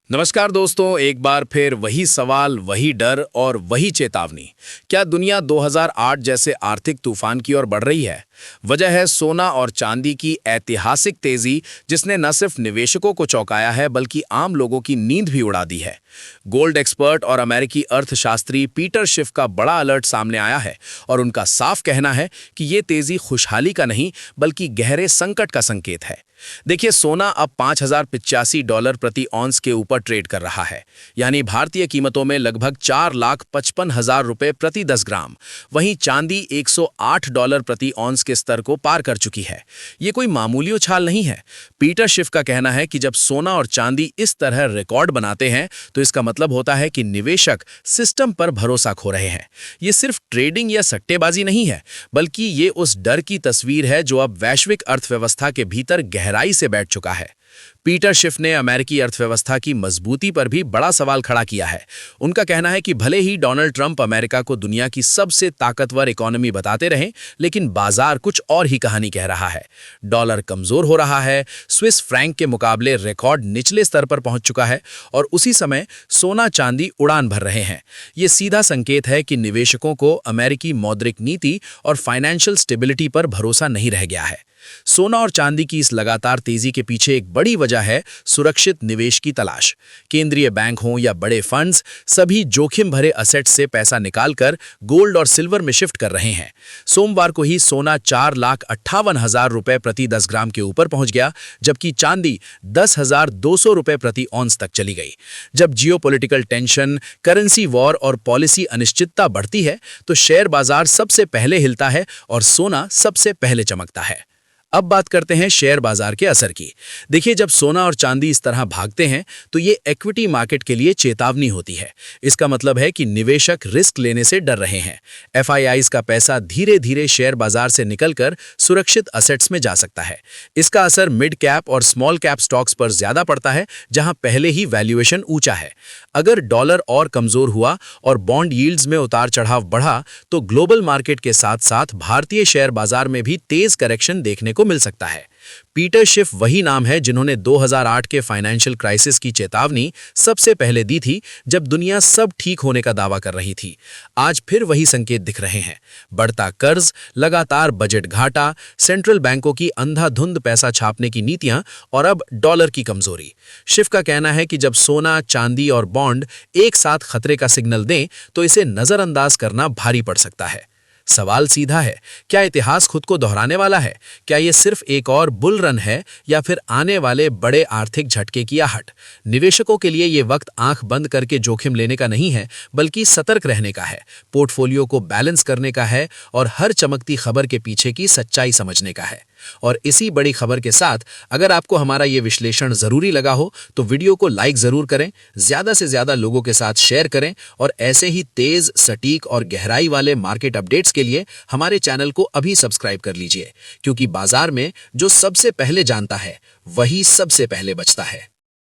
नमस्कार दोस्तों, एक बार फिर वही सवाल, वही डर और वही चेतावनी। क्या दुनिया 2008 जैसे आर्थिक तूफान की ओर बढ़ रही है? वजह है सोना और चांदी की ऐतिहासिक तेजी, जिसने न सिर्फ निवेशकों को चौंकाया है बल्कि आम लोगों की नींद भी उड़ा दी है। गोल्ड एक्सपर्ट और अमेरिकी अर्थशास्त्री पीटर शिफ का बड़ा अलर्ट सामने आया है और उनका साफ कहना है कि ये तेजी खुशहाली का नहीं बल्कि गहरे संकट का संकेत है। देखिए, सोना अब $5085 प्रति औंस के ऊपर ट्रेड कर रहा है, यानी भारतीय कीमतों में लगभग 4,55,000 रुपए प्रति 10 ग्राम। वहीं चांदी $108 प्रति औंस के स्तर को पार कर चुकी है। ये कोई मामूली उछाल नहीं है। पीटर शिफ का कहना है कि जब सोना और चांदी इस तरह रिकॉर्ड बनाते हैं तो इसका मतलब होता है कि निवेशक सिस्टम पर भरोसा खो रहे हैं। ये सिर्फ ट्रेडिंग या सट्टेबाजी नहीं है, बल्कि ये उस डर की तस्वीर है जो अब वैश्विक अर्थव्यवस्था के भीतर गहराई से बैठ चुका है। पीटर शिफ ने अमेरिकी अर्थव्यवस्था की मजबूती पर भी बड़ा सवाल खड़ा किया है। उनका कहना है कि भले ही डोनाल्ड ट्रंप अमेरिका को दुनिया की सबसे ताकतवर इकोनॉमी बताते रहें, लेकिन बाजार कुछ और ही कहानी कह रहा है। डॉलर कमजोर हो रहा है, स्विस फ्रैंक के मुकाबले रिकॉर्ड निचले स्तर पर पहुंच चुका है और उसी समय सोना चांदी उड़ान भर रहे हैं। ये सीधा संकेत है कि निवेशकों को अमेरिकी मौद्रिक नीति और फाइनेंशियल स्टेबिलिटी पर भरोसा नहीं रह गया है। सोना और चांदी की इस लगातार तेजी के पीछे एक बड़ी वजह है सुरक्षित निवेश की तलाश। केंद्रीय बैंक हों या बड़े फंड्स, सभी जोखिम भरे असेट्स से पैसा निकालकर गोल्ड और सिल्वर में शिफ्ट कर रहे हैं। सोमवार को ही सोना 4,58,000 रुपए प्रति 10 ग्राम के ऊपर पहुंच गया, जबकि चांदी 10,200 रुपए प्रति औंस तक चली गई। जब जियोपॉलिटिकल टेंशन, करेंसी वॉर और पॉलिसी अनिश्चितता बढ़ती है तो शेयर बाजार सबसे पहले हिलता है और सोना सबसे पहले चमकता है। अब बात करते हैं शेयर बाजार के असर की। देखिए, जब सोना और चांदी इस तरह भागते हैं तो ये इक्विटी मार्केट के लिए चेतावनी होती है। इसका मतलब है कि निवेशक रिस्क लेने से डर रहे हैं। एफआईआईज का पैसा धीरे धीरे शेयर बाजार से निकलकर सुरक्षित असेट्स में जा सकता है। इसका असर मिड कैप और स्मॉल कैप स्टॉक्स पर ज्यादा पड़ता है, जहां पहले ही वैल्यूएशन ऊंचा है। अगर डॉलर और कमजोर हुआ और बॉन्ड यील्ड्स में उतार चढ़ाव बढ़ा तो ग्लोबल मार्केट के साथ साथ भारतीय शेयर बाजार में भी तेज करेक्शन देखने को मिल सकता है। पीटर शिफ वही नाम है जिन्होंने 2008 के फाइनेंशियल क्राइसिस की चेतावनी सबसे पहले दी थी, जब दुनिया सब ठीक होने का दावा कर रही थी। आज फिर वही संकेत दिख रहे हैं। बढ़ता कर्ज, लगातार बजट घाटा, सेंट्रल बैंकों की अंधाधुंध पैसा छापने की नीतियां और अब डॉलर की कमजोरी। शिफ का कहना है कि जब सोना, चांदी और बॉन्ड एक साथ खतरे का सिग्नल दें तो इसे नजरअंदाज करना भारी पड़ सकता है। सवाल सीधा है, क्या इतिहास खुद को दोहराने वाला है? क्या यह सिर्फ एक और बुल रन है या फिर आने वाले बड़े आर्थिक झटके की आहट? निवेशकों के लिए यह वक्त आंख बंद करके जोखिम लेने का नहीं है, बल्कि सतर्क रहने का है, पोर्टफोलियो को बैलेंस करने का है और हर चमकती खबर के पीछे की सच्चाई समझने का है। और इसी बड़ी खबर के साथ अगर आपको हमारा ये विश्लेषण जरूरी लगा हो तो वीडियो को लाइक जरूर करें, ज्यादा से ज्यादा लोगों के साथ शेयर करें और ऐसे ही तेज, सटीक और गहराई वाले मार्केट अपडेट्स के लिए हमारे चैनल को अभी सब्सक्राइब कर लीजिए, क्योंकि बाजार में जो सबसे पहले जानता है वही सबसे पहले बचता है।